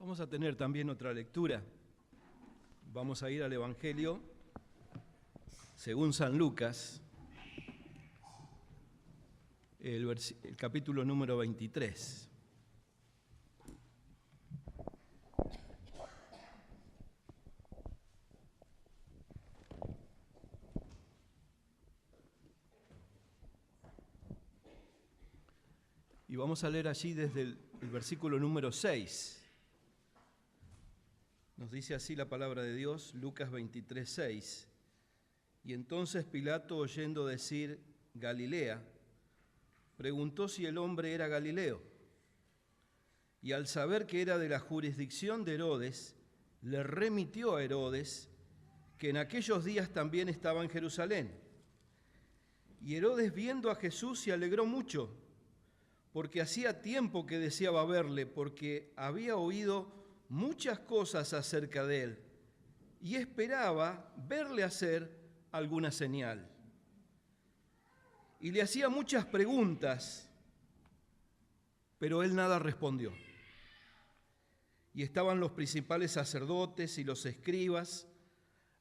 Vamos a tener también otra lectura. Vamos a ir al Evangelio según San Lucas, el capítulo número 23. Y vamos a leer allí desde el versículo número 6. Nos dice así la palabra de Dios, Lucas 23, 6. Y entonces Pilato, oyendo decir Galilea, preguntó si el hombre era Galileo. Y al saber que era de la jurisdicción de Herodes, le remitió a Herodes, que en aquellos días también estaba en Jerusalén. Y Herodes, viendo a Jesús, se alegró mucho, porque hacía tiempo que deseaba verle, porque había oído muchas cosas acerca de él, y esperaba verle hacer alguna señal. Y le hacía muchas preguntas, pero él nada respondió. Y estaban los principales sacerdotes y los escribas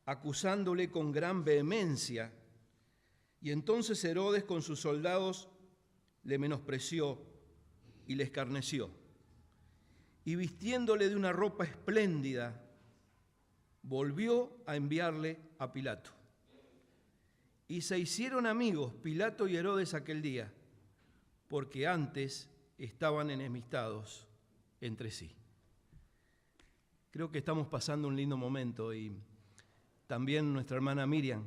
acusándole con gran vehemencia. Y entonces Herodes con sus soldados le menospreció y le escarneció. Y vistiéndole de una ropa espléndida, volvió a enviarle a Pilato. Y se hicieron amigos Pilato y Herodes aquel día, porque antes estaban enemistados entre sí. Creo que estamos pasando un lindo momento y también nuestra hermana Miriam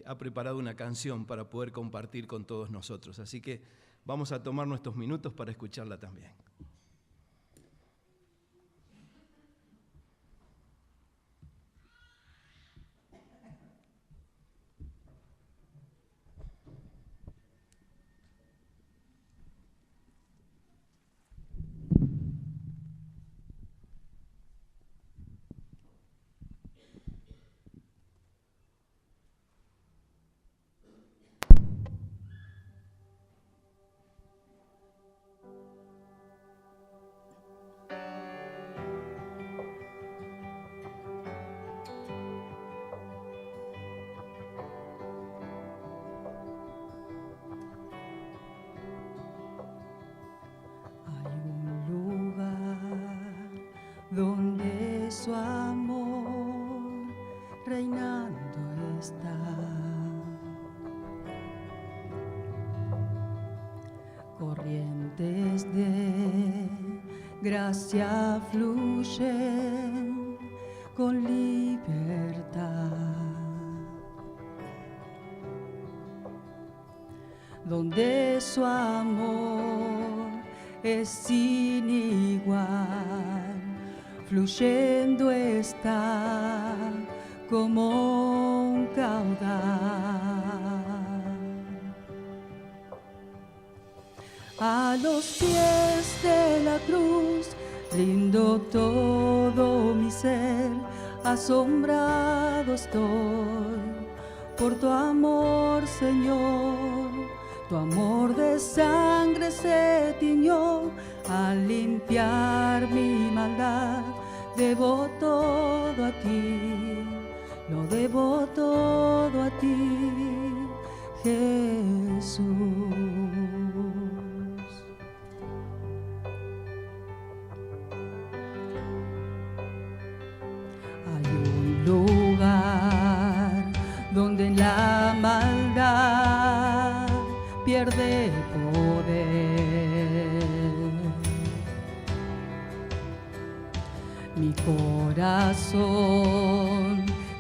ha preparado una canción para poder compartir con todos nosotros. Así que vamos a tomar nuestros minutos para escucharla también. Donde su amor reinando está, corrientes de gracia fluyen con libertad, donde su amor es sin igual, fluyendo está como un caudal. A los pies de la cruz rindo todo mi ser, asombrado estoy por tu amor, Señor. Tu amor de sangre se tiñó al limpiar mi maldad. Debo todo a ti, lo debo todo a ti, Jesús. Hay un lugar donde la maldad pierde poder. Mi corazón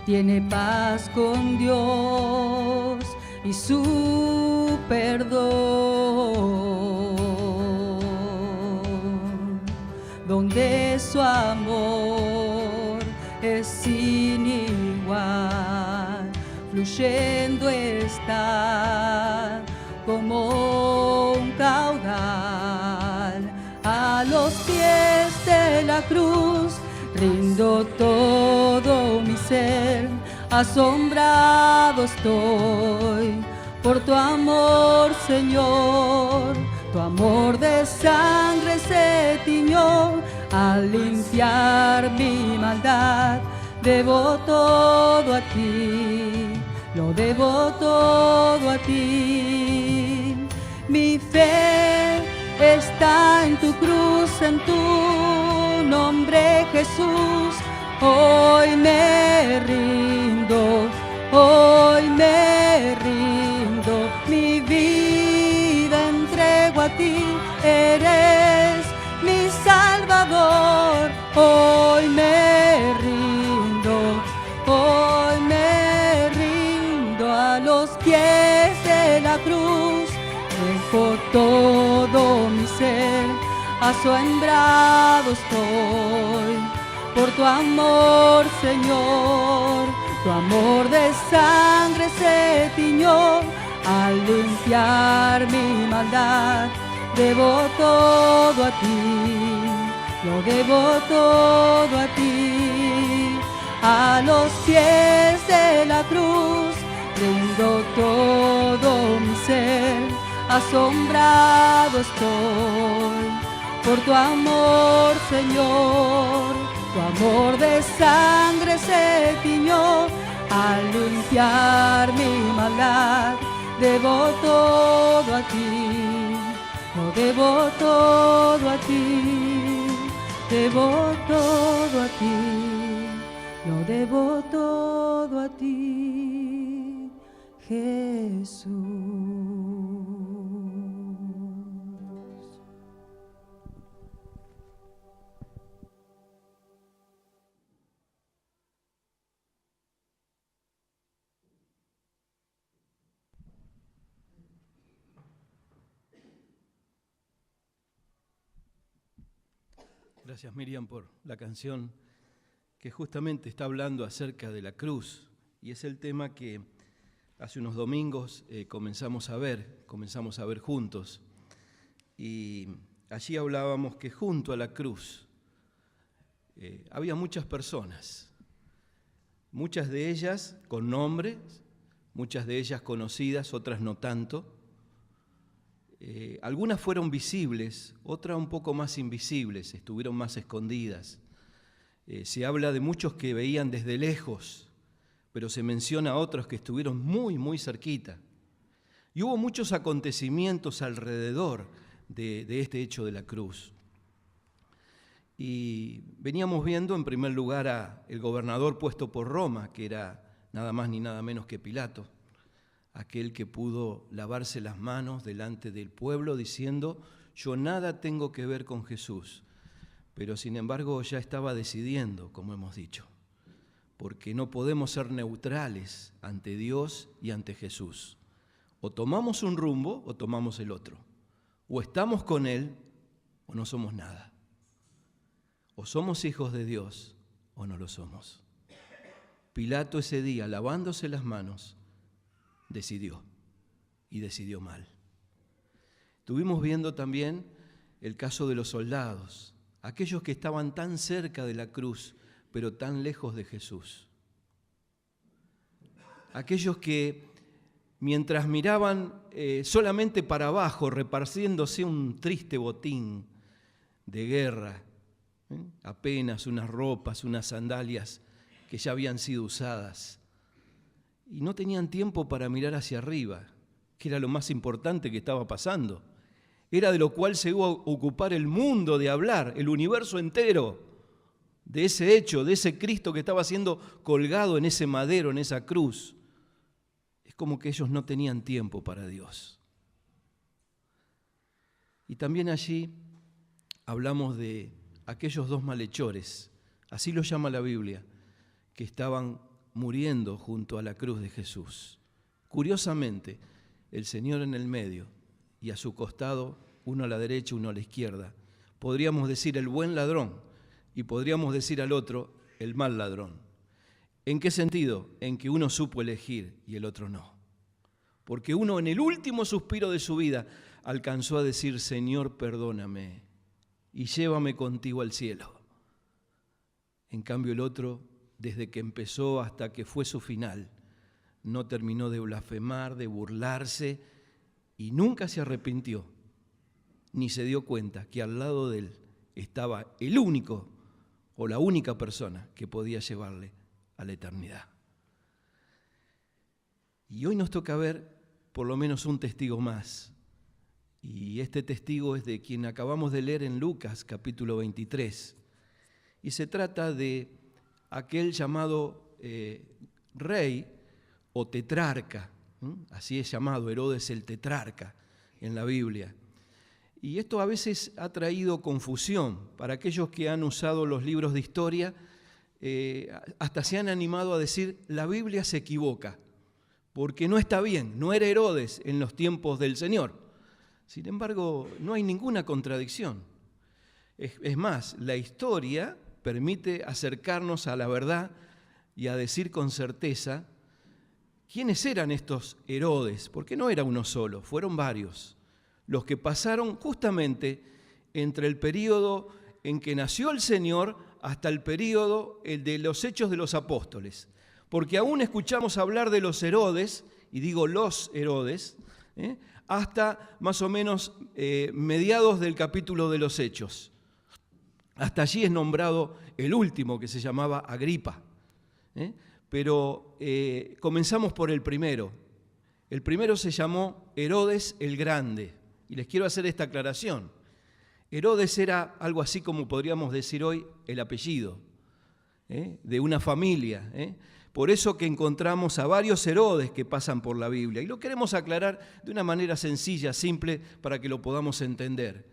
tiene paz con Dios y su perdón, donde su amor es sin igual, fluyendo está como un caudal. A los pies de la cruz rindo todo mi ser, asombrado estoy por tu amor, Señor. Tu amor de sangre se tiñó Al limpiar mi maldad, debo todo a ti, lo debo todo a ti. Mi fe está en tu cruz, en tu nombre, Jesús. Hoy me rindo, hoy me rindo. Mi vida entrego a ti, eres mi Salvador. Hoy me rindo, hoy me rindo a los pies de la cruz. Dejo todo mi ser, asombrado estoy por tu amor, Señor. Tu amor de sangre se tiñó al limpiar mi maldad. Debo todo a ti, lo debo todo a ti. A los pies de la cruz rindo todo mi ser, asombrado estoy por tu amor, Señor. Tu amor de sangre se tiñó al limpiar mi maldad. Debo todo a ti, lo debo todo a ti, debo todo a ti, lo debo todo a ti, Jesús. Gracias, Miriam, por la canción que justamente está hablando acerca de la cruz, y es el tema que hace unos domingos comenzamos a ver juntos, y allí hablábamos que junto a la cruz había muchas personas, muchas de ellas con nombres, muchas de ellas conocidas, otras no tanto. Algunas fueron visibles, otras un poco más invisibles, estuvieron más escondidas. Se habla de muchos que veían desde lejos, pero se menciona a otros que estuvieron muy, muy cerquita. Y hubo muchos acontecimientos alrededor de este hecho de la cruz. Y veníamos viendo en primer lugar al gobernador puesto por Roma, que era nada más ni nada menos que Pilato, aquel que pudo lavarse las manos delante del pueblo diciendo: yo nada tengo que ver con Jesús, pero sin embargo ya estaba decidiendo, como hemos dicho, porque no podemos ser neutrales ante Dios y ante Jesús. O tomamos un rumbo o tomamos el otro, o estamos con Él o no somos nada, o somos hijos de Dios o no lo somos. Pilato ese día, lavándose las manos, decidió, y decidió mal. Estuvimos viendo también el caso de los soldados, aquellos que estaban tan cerca de la cruz, pero tan lejos de Jesús. Aquellos que, mientras miraban solamente para abajo, repartiéndose un triste botín de guerra, apenas unas ropas, unas sandalias que ya habían sido usadas, y no tenían tiempo para mirar hacia arriba, que era lo más importante que estaba pasando. Era de lo cual se iba a ocupar el mundo de hablar, el universo entero, de ese hecho, de ese Cristo que estaba siendo colgado en ese madero, en esa cruz. Es como que ellos no tenían tiempo para Dios. Y también allí hablamos de aquellos dos malhechores, así lo llama la Biblia, que estaban muriendo junto a la cruz de Jesús. Curiosamente, el Señor en el medio y a su costado, uno a la derecha, uno a la izquierda. Podríamos decir el buen ladrón y podríamos decir al otro el mal ladrón. ¿En qué sentido? En que uno supo elegir y el otro no. Porque uno en el último suspiro de su vida alcanzó a decir: Señor, perdóname y llévame contigo al cielo. En cambio el otro, desde que empezó hasta que fue su final, no terminó de blasfemar, de burlarse, y nunca se arrepintió, ni se dio cuenta que al lado de él estaba el único o la única persona que podía llevarle a la eternidad. Y hoy nos toca ver por lo menos un testigo más. Y este testigo es de quien acabamos de leer en Lucas, capítulo 23. Y se trata de aquel llamado rey o tetrarca, así es llamado, Herodes el tetrarca en la Biblia. Y esto a veces ha traído confusión para aquellos que han usado los libros de historia, hasta se han animado a decir, la Biblia se equivoca, porque no está bien, no era Herodes en los tiempos del Señor. Sin embargo, no hay ninguna contradicción. Es más, la historia permite acercarnos a la verdad y a decir con certeza quiénes eran estos Herodes, porque no era uno solo, fueron varios, los que pasaron justamente entre el período en que nació el Señor hasta el período de los Hechos de los Apóstoles. Porque aún escuchamos hablar de los Herodes, y digo los Herodes, hasta más o menos mediados del capítulo de los Hechos. Hasta allí es nombrado el último, que se llamaba Agripa. Pero comenzamos por el primero. El primero se llamó Herodes el Grande. Y les quiero hacer esta aclaración. Herodes era algo así como podríamos decir hoy el apellido de una familia. Por eso que encontramos a varios Herodes que pasan por la Biblia. Y lo queremos aclarar de una manera sencilla, simple, para que lo podamos entender.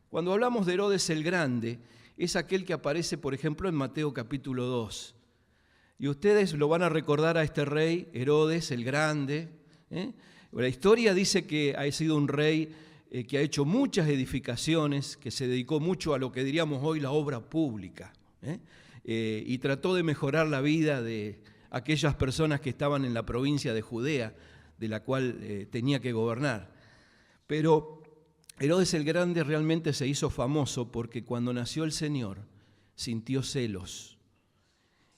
Cuando hablamos de Herodes el Grande, es aquel que aparece, por ejemplo, en Mateo capítulo 2. Y ustedes lo van a recordar a este rey, Herodes el Grande. La historia dice que ha sido un rey que ha hecho muchas edificaciones, que se dedicó mucho a lo que diríamos hoy la obra pública. Y trató de mejorar la vida de aquellas personas que estaban en la provincia de Judea, de la cual tenía que gobernar. Pero Herodes el Grande realmente se hizo famoso porque cuando nació el Señor sintió celos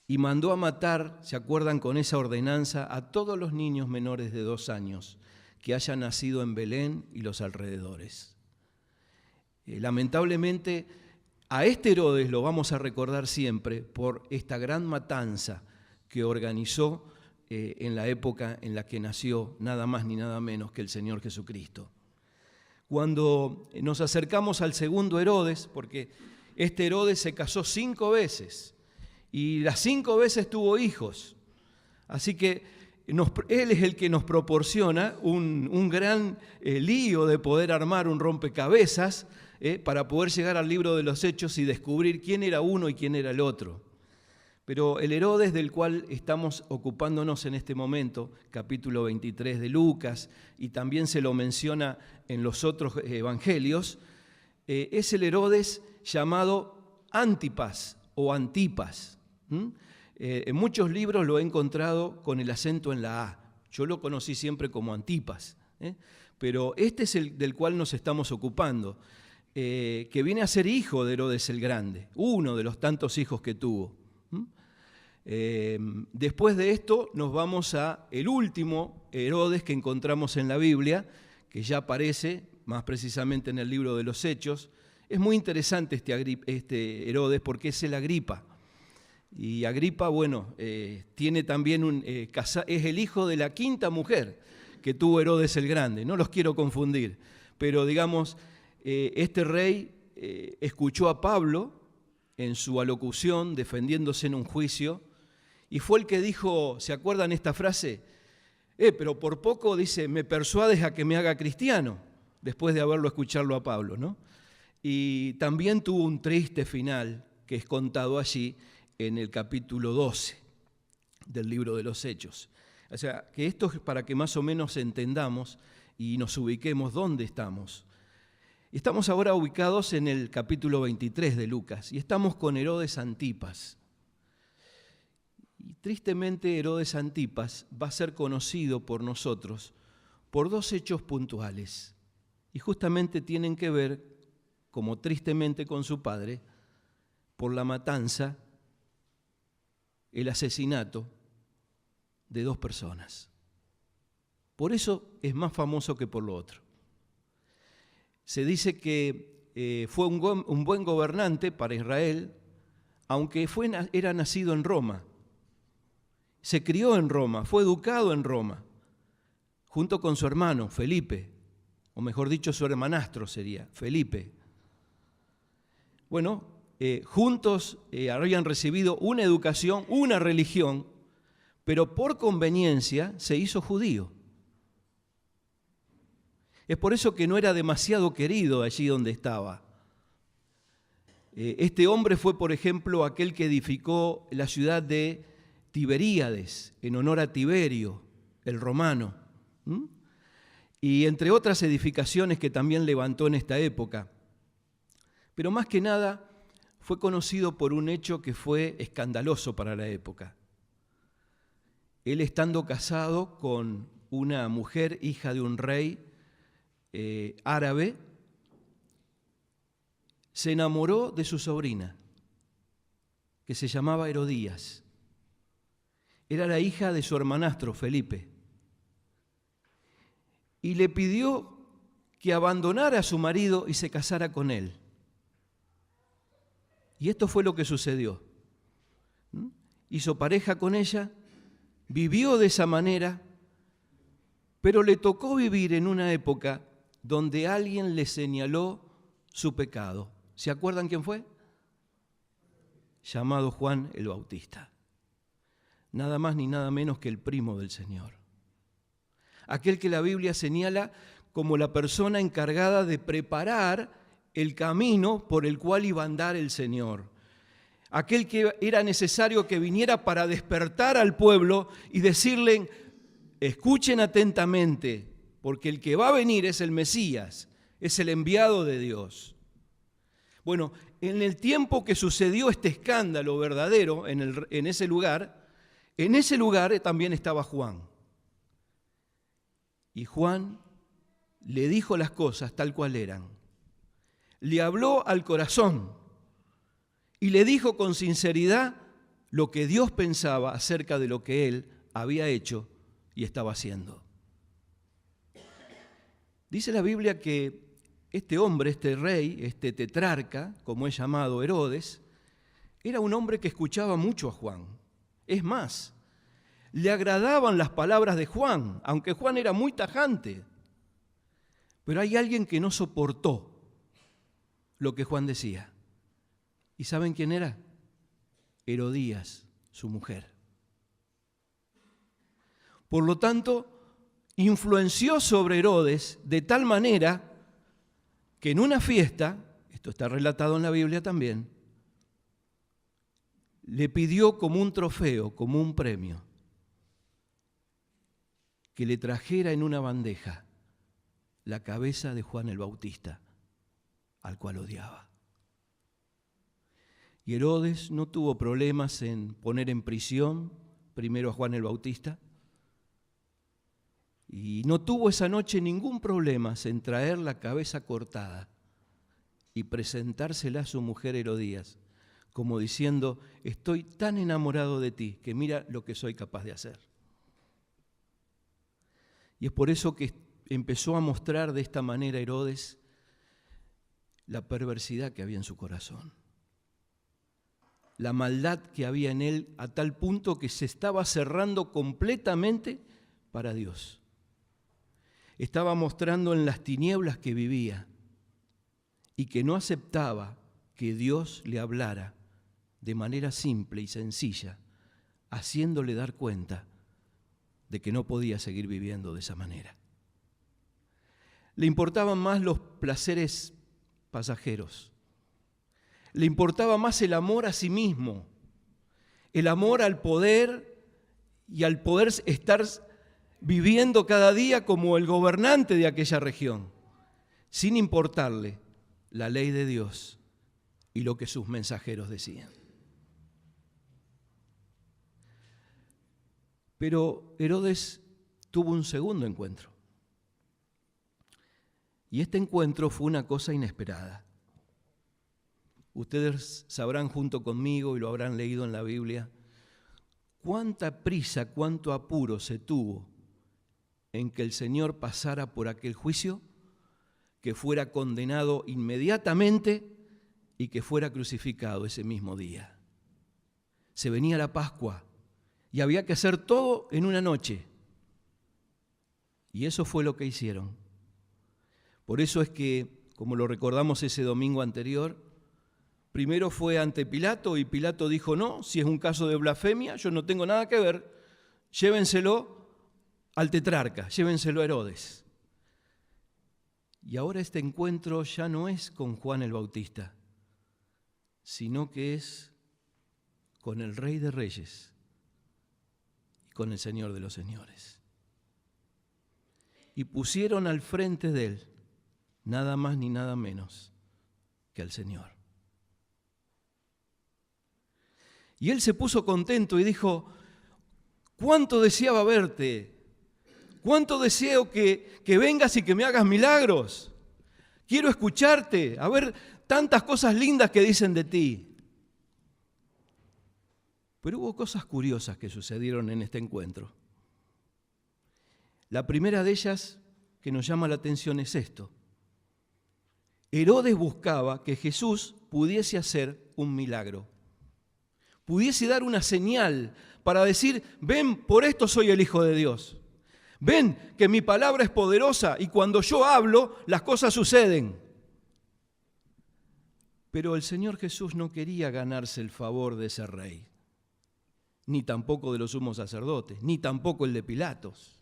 y mandó a matar, ¿se acuerdan con esa ordenanza?, a todos los niños menores de 2 años que hayan nacido en Belén y los alrededores. Lamentablemente, a este Herodes lo vamos a recordar siempre por esta gran matanza que organizó en la época en la que nació nada más ni nada menos que el Señor Jesucristo. Cuando nos acercamos al segundo Herodes, porque este Herodes se casó 5 veces y las 5 veces tuvo hijos, así que él es el que nos proporciona un gran lío de poder armar un rompecabezas para poder llegar al libro de los Hechos y descubrir quién era uno y quién era el otro. Pero el Herodes del cual estamos ocupándonos en este momento, capítulo 23 de Lucas, y también se lo menciona en los otros evangelios, es el Herodes llamado Antipas o Antipas. En muchos libros lo he encontrado con el acento en la A. Yo lo conocí siempre como Antipas, pero este es el del cual nos estamos ocupando, que viene a ser hijo de Herodes el Grande, uno de los tantos hijos que tuvo. Después de esto nos vamos a el último Herodes que encontramos en la Biblia, que ya aparece más precisamente en el libro de los Hechos. Es muy interesante este Herodes porque es el Agripa. Y Agripa, bueno, tiene también es el hijo de la 5ª mujer que tuvo Herodes el Grande. No los quiero confundir, pero digamos, este rey escuchó a Pablo en su alocución defendiéndose en un juicio y fue el que dijo, ¿se acuerdan esta frase? Pero por poco, dice, me persuades a que me haga cristiano, después de haberlo escuchado a Pablo, ¿no? Y también tuvo un triste final que es contado allí en el capítulo 12 del libro de los Hechos. O sea, que esto es para que más o menos entendamos y nos ubiquemos dónde estamos. Estamos ahora ubicados en el capítulo 23 de Lucas y estamos con Herodes Antipas. Y tristemente Herodes Antipas va a ser conocido por nosotros por 2 hechos puntuales y justamente tienen que ver, como tristemente con su padre, por la matanza, el asesinato de 2 personas. Por eso es más famoso que por lo otro. Se dice que fue un buen gobernante para Israel, aunque era nacido en Roma. Se crió en Roma, fue educado en Roma, junto con su hermano Felipe, o mejor dicho, su hermanastro sería, Felipe. Bueno, juntos habían recibido una educación, una religión, pero por conveniencia se hizo judío. Es por eso que no era demasiado querido allí donde estaba. Este hombre fue, por ejemplo, aquel que edificó la ciudad de Tiberíades, en honor a Tiberio, el romano. Y entre otras edificaciones que también levantó en esta época. Pero más que nada fue conocido por un hecho que fue escandaloso para la época. Él, estando casado con una mujer, hija de un rey árabe, se enamoró de su sobrina, que se llamaba Herodías. Era la hija de su hermanastro, Felipe. Y le pidió que abandonara a su marido y se casara con él. Y esto fue lo que sucedió. Hizo pareja con ella, vivió de esa manera, pero le tocó vivir en una época donde alguien le señaló su pecado. ¿Se acuerdan quién fue? Llamado Juan el Bautista. Nada más ni nada menos que el primo del Señor. Aquel que la Biblia señala como la persona encargada de preparar el camino por el cual iba a andar el Señor. Aquel que era necesario que viniera para despertar al pueblo y decirle: escuchen atentamente, porque el que va a venir es el Mesías, es el enviado de Dios. Bueno, en el tiempo que sucedió este escándalo verdadero en ese lugar también estaba Juan. Y Juan le dijo las cosas tal cual eran. Le habló al corazón y le dijo con sinceridad lo que Dios pensaba acerca de lo que él había hecho y estaba haciendo. Dice la Biblia que este hombre, este rey, este tetrarca, como es llamado Herodes, era un hombre que escuchaba mucho a Juan. Es más, le agradaban las palabras de Juan, aunque Juan era muy tajante. Pero hay alguien que no soportó lo que Juan decía. ¿Y saben quién era? Herodías, su mujer. Por lo tanto, influenció sobre Herodes de tal manera que en una fiesta, esto está relatado en la Biblia también, le pidió como un trofeo, como un premio, que le trajera en una bandeja la cabeza de Juan el Bautista, al cual odiaba. Y Herodes no tuvo problemas en poner en prisión primero a Juan el Bautista, y no tuvo esa noche ningún problema en traer la cabeza cortada y presentársela a su mujer Herodías, como diciendo: estoy tan enamorado de ti que mira lo que soy capaz de hacer. Y es por eso que empezó a mostrar de esta manera Herodes la perversidad que había en su corazón, la maldad que había en él, a tal punto que se estaba cerrando completamente para Dios. Estaba mostrando en las tinieblas que vivía y que no aceptaba que Dios le hablara de manera simple y sencilla, haciéndole dar cuenta de que no podía seguir viviendo de esa manera. Le importaban más los placeres pasajeros. Le importaba más el amor a sí mismo, el amor al poder y al poder estar viviendo cada día como el gobernante de aquella región, sin importarle la ley de Dios y lo que sus mensajeros decían. Pero Herodes tuvo un segundo encuentro. Y este encuentro fue una cosa inesperada. Ustedes sabrán junto conmigo, y lo habrán leído en la Biblia, cuánta prisa, cuánto apuro se tuvo en que el Señor pasara por aquel juicio, que fuera condenado inmediatamente y que fuera crucificado ese mismo día. Se venía la Pascua y había que hacer todo en una noche. Y eso fue lo que hicieron. Por eso es que, como lo recordamos ese domingo anterior, primero fue ante Pilato y Pilato dijo, no, si es un caso de blasfemia, yo no tengo nada que ver, llévenselo al tetrarca, llévenselo a Herodes. Y ahora este encuentro ya no es con Juan el Bautista, sino que es con el Rey de Reyes y con el Señor de los Señores. Y pusieron al frente de él nada más ni nada menos que al Señor. Y él se puso contento y dijo, ¿cuánto deseaba verte? ¿Cuánto deseo que vengas y que me hagas milagros? Quiero escucharte, a ver tantas cosas lindas que dicen de ti. Pero hubo cosas curiosas que sucedieron en este encuentro. La primera de ellas que nos llama la atención es esto. Herodes buscaba que Jesús pudiese hacer un milagro, pudiese dar una señal para decir, ven, por esto soy el Hijo de Dios. Ven, que mi palabra es poderosa y cuando yo hablo, las cosas suceden. Pero el Señor Jesús no quería ganarse el favor de ese rey, ni tampoco de los sumos sacerdotes, ni tampoco el de Pilatos.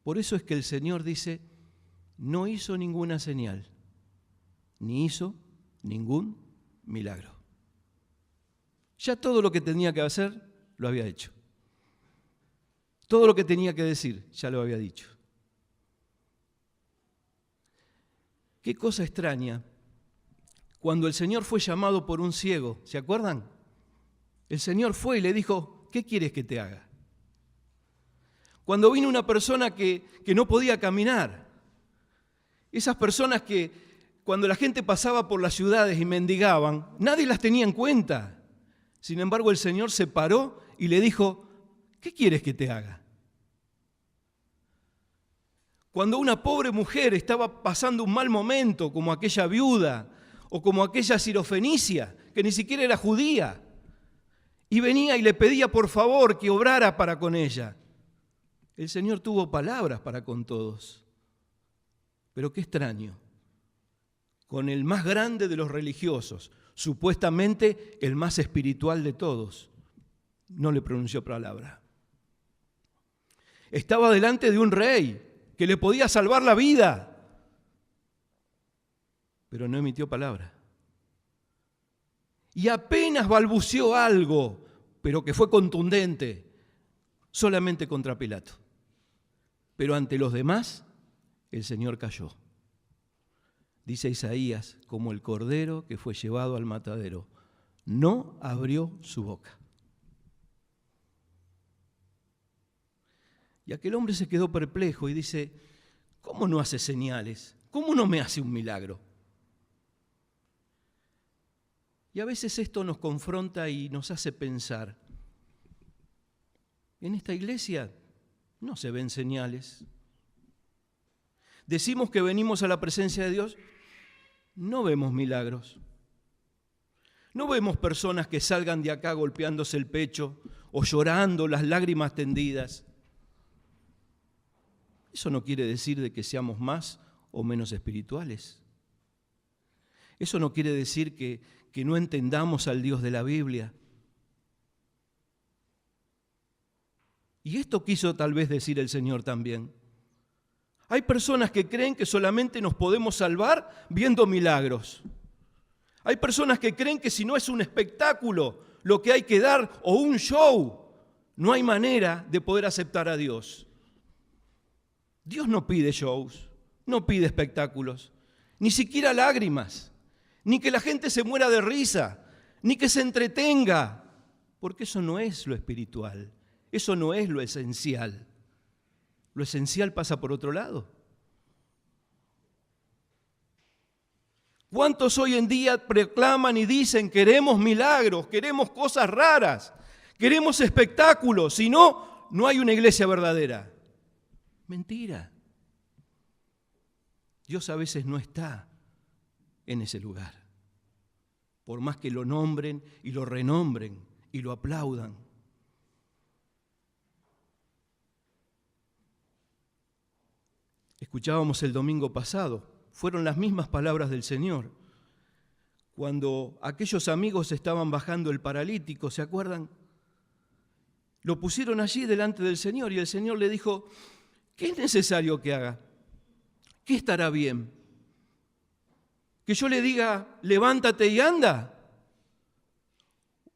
Por eso es que el Señor dice, no hizo ninguna señal, ni hizo ningún milagro. Ya todo lo que tenía que hacer, lo había hecho. Todo lo que tenía que decir, ya lo había dicho. Qué cosa extraña, cuando el Señor fue llamado por un ciego, ¿se acuerdan? El Señor fue y le dijo, ¿qué quieres que te haga? Cuando vino una persona que no podía caminar, esas personas que cuando la gente pasaba por las ciudades y mendigaban, nadie las tenía en cuenta. Sin embargo, el Señor se paró y le dijo, ¿qué quieres que te haga? Cuando una pobre mujer estaba pasando un mal momento, como aquella viuda o como aquella sirofenicia, que ni siquiera era judía, y venía y le pedía por favor que obrara para con ella, el Señor tuvo palabras para con todos. Pero qué extraño, con el más grande de los religiosos, supuestamente el más espiritual de todos, no le pronunció palabra. Estaba delante de un rey que le podía salvar la vida, pero no emitió palabra. Y apenas balbuceó algo, pero que fue contundente, solamente contra Pilato. Pero ante los demás, el Señor calló. Dice Isaías, como el cordero que fue llevado al matadero, no abrió su boca. Y aquel hombre se quedó perplejo y dice, ¿cómo no hace señales? ¿Cómo no me hace un milagro? Y a veces esto nos confronta y nos hace pensar, en esta iglesia no se ven señales. Decimos que venimos a la presencia de Dios, no vemos milagros. No vemos personas que salgan de acá golpeándose el pecho o llorando, las lágrimas tendidas. Eso no quiere decir de que seamos más o menos espirituales. Eso no quiere decir que no entendamos al Dios de la Biblia. Y esto quiso tal vez decir el Señor también. Hay personas que creen que solamente nos podemos salvar viendo milagros. Hay personas que creen que si no es un espectáculo lo que hay que dar o un show, no hay manera de poder aceptar a Dios. Dios no pide shows, no pide espectáculos, ni siquiera lágrimas, ni que la gente se muera de risa, ni que se entretenga, porque eso no es lo espiritual, eso no es lo esencial. Lo esencial pasa por otro lado. ¿Cuántos hoy en día proclaman y dicen queremos milagros, queremos cosas raras, queremos espectáculos? Si no, no hay una iglesia verdadera. Mentira. Dios a veces no está en ese lugar, por más que lo nombren y lo renombren y lo aplaudan. Escuchábamos el domingo pasado, fueron las mismas palabras del Señor. Cuando aquellos amigos estaban bajando el paralítico, ¿se acuerdan? Lo pusieron allí delante del Señor y el Señor le dijo, ¿qué es necesario que haga? ¿Qué estará bien? ¿Que yo le diga, levántate y anda?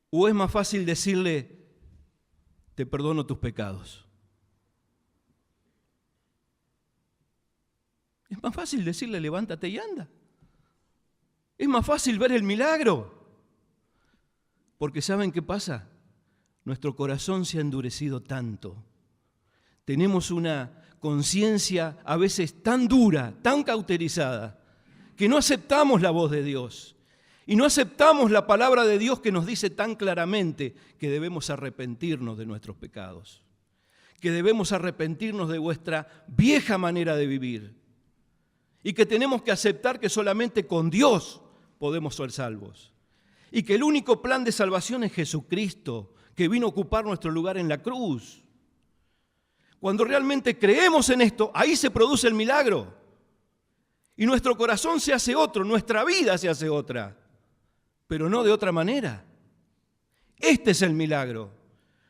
¿O es más fácil decirle, te perdono tus pecados? Es más fácil decirle, levántate y anda. Es más fácil ver el milagro. Porque ¿saben qué pasa? Nuestro corazón se ha endurecido tanto. Tenemos una conciencia a veces tan dura, tan cauterizada, que no aceptamos la voz de Dios. Y no aceptamos la palabra de Dios que nos dice tan claramente que debemos arrepentirnos de nuestros pecados. Que debemos arrepentirnos de vuestra vieja manera de vivir. Y que tenemos que aceptar que solamente con Dios podemos ser salvos. Y que el único plan de salvación es Jesucristo, que vino a ocupar nuestro lugar en la cruz. Cuando realmente creemos en esto, ahí se produce el milagro. Y nuestro corazón se hace otro, nuestra vida se hace otra, pero no de otra manera. Este es el milagro.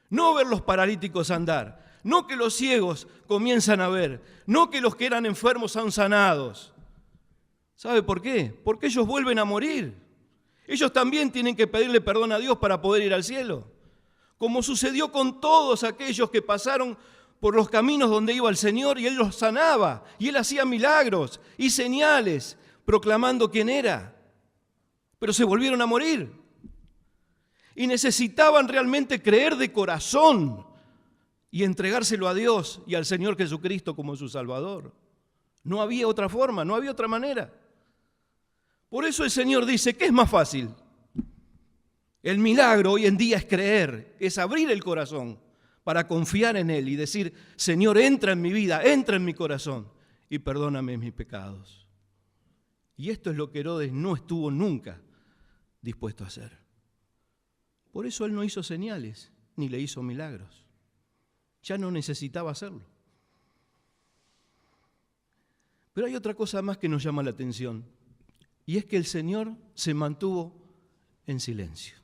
No ver los paralíticos andar, no que los ciegos comienzan a ver, no que los que eran enfermos son sanados. ¿Sabe por qué? Porque ellos vuelven a morir. Ellos también tienen que pedirle perdón a Dios para poder ir al cielo. Como sucedió con todos aquellos que pasaron por los caminos donde iba el Señor y Él los sanaba, y Él hacía milagros y señales, proclamando quién era. Pero se volvieron a morir. Y necesitaban realmente creer de corazón y entregárselo a Dios y al Señor Jesucristo como su Salvador. No había otra forma, no había otra manera. Por eso el Señor dice, ¿qué es más fácil? El milagro hoy en día es creer, es abrir el corazón para confiar en Él y decir, Señor, entra en mi vida, entra en mi corazón y perdóname mis pecados. Y esto es lo que Herodes no estuvo nunca dispuesto a hacer. Por eso Él no hizo señales, ni le hizo milagros. Ya no necesitaba hacerlo. Pero hay otra cosa más que nos llama la atención, y es que el Señor se mantuvo en silencio.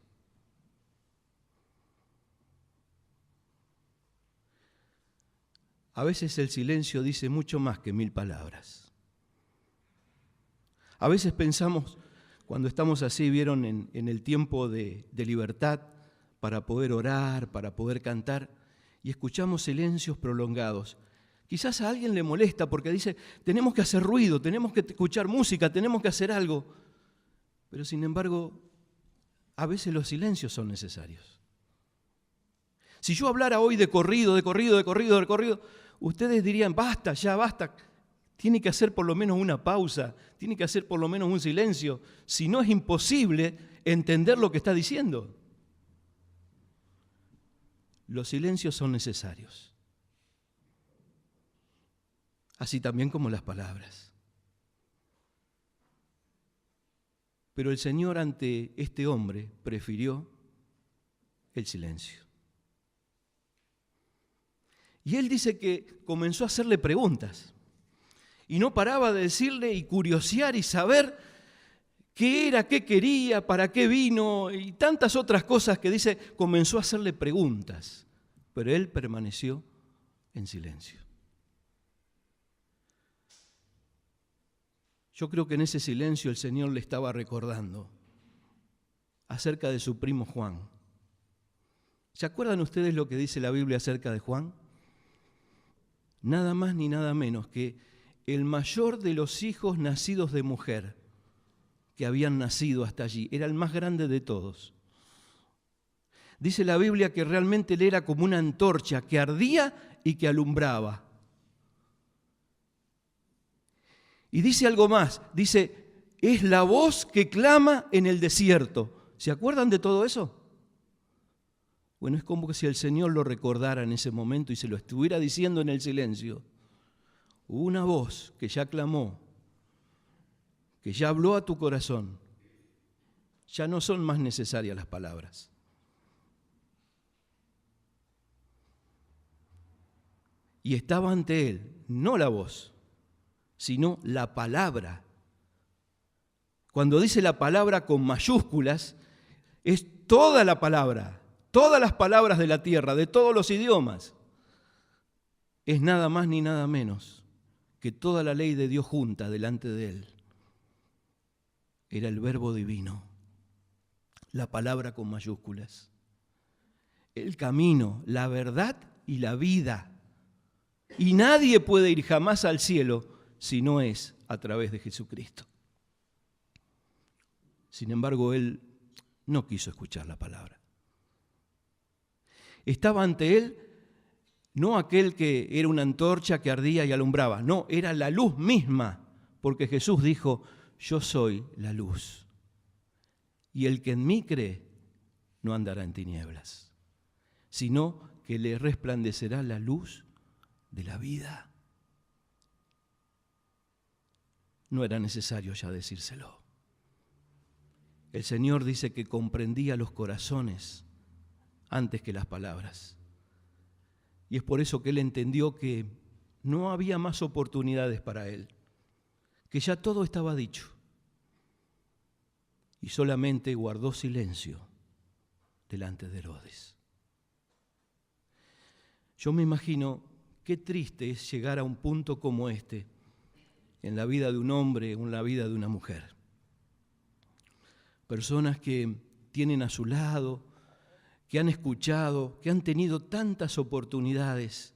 A veces el silencio dice mucho más que 1000 palabras. A veces pensamos, cuando estamos así, vieron en el tiempo de libertad, para poder orar, para poder cantar, y escuchamos silencios prolongados. Quizás a alguien le molesta porque dice, tenemos que hacer ruido, tenemos que escuchar música, tenemos que hacer algo. Pero sin embargo, a veces los silencios son necesarios. Si yo hablara hoy de corrido, ustedes dirían, basta, ya basta. Tiene que hacer por lo menos una pausa, tiene que hacer por lo menos un silencio. Si no, es imposible entender lo que está diciendo. Los silencios son necesarios. Así también como las palabras. Pero el Señor ante este hombre prefirió el silencio. Y él dice que comenzó a hacerle preguntas. Y no paraba de decirle y curiosear y saber qué era, qué quería, para qué vino y tantas otras cosas que dice, comenzó a hacerle preguntas. Pero él permaneció en silencio. Yo creo que en ese silencio el Señor le estaba recordando acerca de su primo Juan. ¿Se acuerdan ustedes lo que dice la Biblia acerca de Juan? Nada más ni nada menos que el mayor de los hijos nacidos de mujer que habían nacido hasta allí. Era el más grande de todos. Dice la Biblia que realmente él era como una antorcha que ardía y que alumbraba. Y dice algo más, dice, es la voz que clama en el desierto. ¿Se acuerdan de todo eso? Bueno, es como que si el Señor lo recordara en ese momento y se lo estuviera diciendo en el silencio. Hubo una voz que ya clamó que ya habló a tu corazón, ya no son más necesarias las palabras. Y estaba ante él, no la voz, sino la palabra. Cuando dice la palabra con mayúsculas, es toda la palabra, todas las palabras de la tierra, de todos los idiomas. Es nada más ni nada menos que toda la ley de Dios junta delante de él. Era el verbo divino, la palabra con mayúsculas. El camino, la verdad y la vida. Y nadie puede ir jamás al cielo si no es a través de Jesucristo. Sin embargo, él no quiso escuchar la palabra. Estaba ante él no aquel que era una antorcha que ardía y alumbraba, no, era la luz misma, porque Jesús dijo, yo soy la luz. Y el que en mí cree no andará en tinieblas, sino que le resplandecerá la luz de la vida. No era necesario ya decírselo. El Señor dice que comprendía los corazones antes que las palabras. Y es por eso que él entendió que no había más oportunidades para él, que ya todo estaba dicho. Y solamente guardó silencio delante de Herodes. Yo me imagino qué triste es llegar a un punto como este en la vida de un hombre o en la vida de una mujer. Personas que tienen a su lado, que han escuchado, que han tenido tantas oportunidades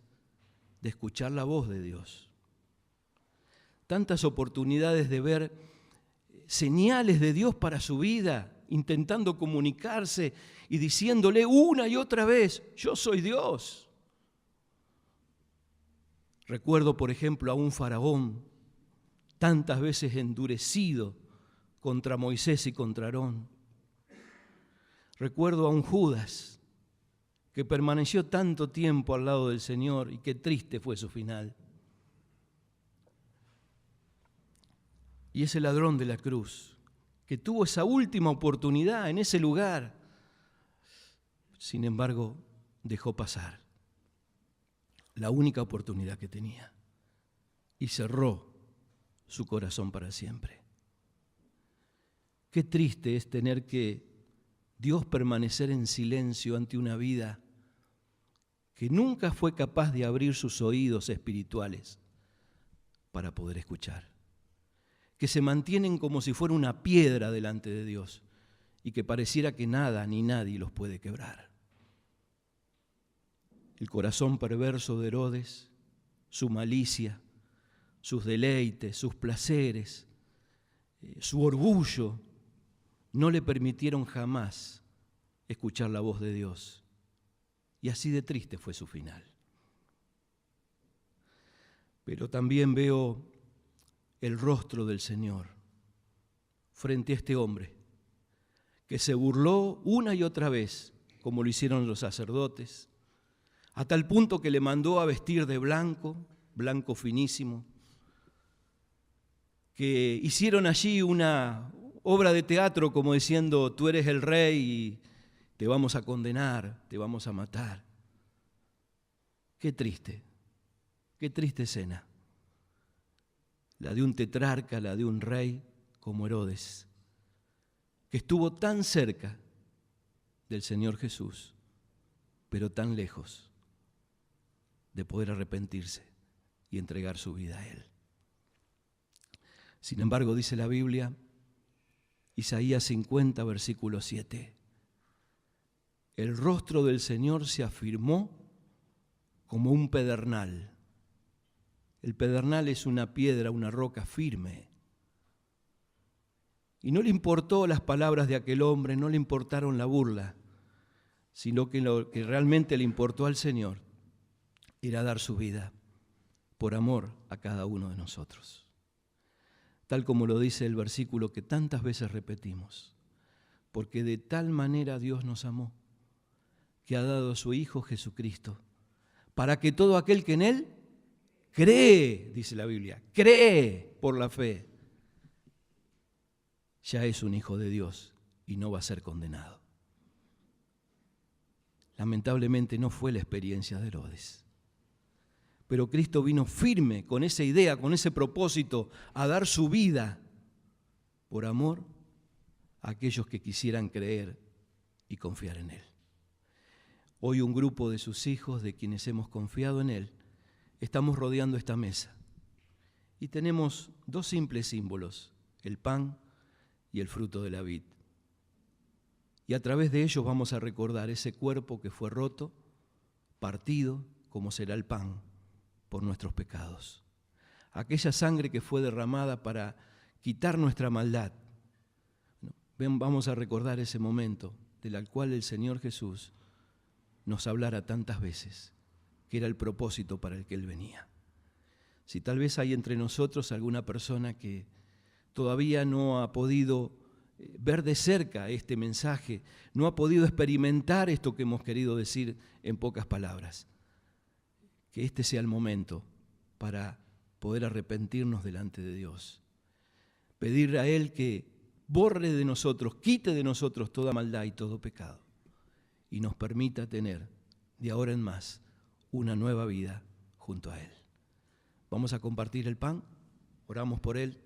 de escuchar la voz de Dios, tantas oportunidades de ver señales de Dios para su vida, intentando comunicarse y diciéndole una y otra vez, yo soy Dios. Recuerdo, por ejemplo, a un faraón tantas veces endurecido contra Moisés y contra Aarón. Recuerdo a un Judas que permaneció tanto tiempo al lado del Señor y qué triste fue su final. Y ese ladrón de la cruz que tuvo esa última oportunidad en ese lugar, sin embargo, dejó pasar la única oportunidad que tenía y cerró su corazón para siempre. Qué triste es tener que Dios permanecer en silencio ante una vida que nunca fue capaz de abrir sus oídos espirituales para poder escuchar, que se mantienen como si fuera una piedra delante de Dios y que pareciera que nada ni nadie los puede quebrar. El corazón perverso de Herodes, su malicia, sus deleites, sus placeres, su orgullo, no le permitieron jamás escuchar la voz de Dios. Y así de triste fue su final. Pero también veo el rostro del Señor frente a este hombre que se burló una y otra vez, como lo hicieron los sacerdotes, a tal punto que le mandó a vestir de blanco, blanco finísimo, que hicieron allí una obra de teatro como diciendo, tú eres el rey y te vamos a condenar, te vamos a matar. Qué triste escena. La de un tetrarca, la de un rey como Herodes, que estuvo tan cerca del Señor Jesús, pero tan lejos de poder arrepentirse y entregar su vida a Él. Sin embargo, dice la Biblia, Isaías 50, versículo 7, el rostro del Señor se afirmó como un pedernal. El pedernal es una piedra, una roca firme. Y no le importó las palabras de aquel hombre, no le importaron la burla, sino que lo que realmente le importó al Señor era dar su vida por amor a cada uno de nosotros. Tal como lo dice el versículo que tantas veces repetimos, porque de tal manera Dios nos amó, que ha dado a su Hijo Jesucristo, para que todo aquel que en Él cree, dice la Biblia, cree por la fe, ya es un hijo de Dios y no va a ser condenado. Lamentablemente no fue la experiencia de Herodes. Pero Cristo vino firme con esa idea, con ese propósito, a dar su vida por amor a aquellos que quisieran creer y confiar en Él. Hoy un grupo de sus hijos, de quienes hemos confiado en Él, estamos rodeando esta mesa. Y tenemos dos simples símbolos, el pan y el fruto de la vid. Y a través de ellos vamos a recordar ese cuerpo que fue roto, partido, como será el pan, por nuestros pecados. Aquella sangre que fue derramada para quitar nuestra maldad. Vamos a recordar ese momento del cual el Señor Jesús nos hablara tantas veces, que era el propósito para el que Él venía. Si tal vez hay entre nosotros alguna persona que todavía no ha podido ver de cerca este mensaje, no ha podido experimentar esto que hemos querido decir en pocas palabras, que este sea el momento para poder arrepentirnos delante de Dios. Pedirle a Él que borre de nosotros, quite de nosotros toda maldad y todo pecado y nos permita tener de ahora en más una nueva vida junto a Él. Vamos a compartir el pan, oramos por Él.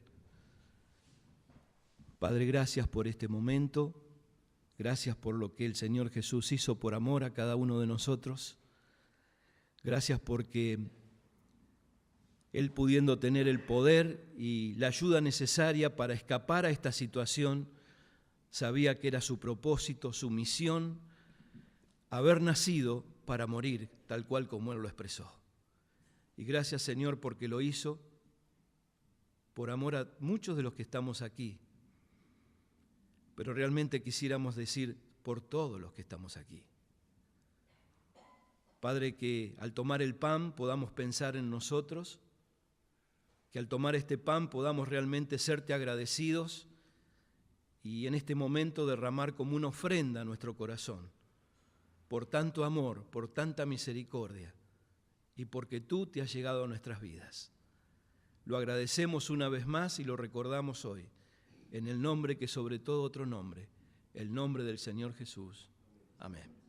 Padre, gracias por este momento, gracias por lo que el Señor Jesús hizo por amor a cada uno de nosotros. Gracias porque Él, pudiendo tener el poder y la ayuda necesaria para escapar a esta situación, sabía que era su propósito, su misión, haber nacido para morir, tal cual como Él lo expresó. Y gracias, Señor, porque lo hizo por amor a muchos de los que estamos aquí. Pero realmente quisiéramos decir por todos los que estamos aquí. Padre, que al tomar el pan podamos pensar en nosotros, que al tomar este pan podamos realmente serte agradecidos y en este momento derramar como una ofrenda a nuestro corazón, por tanto amor, por tanta misericordia y porque tú te has llegado a nuestras vidas. Lo agradecemos una vez más y lo recordamos hoy, en el nombre que sobre todo otro nombre, el nombre del Señor Jesús. Amén.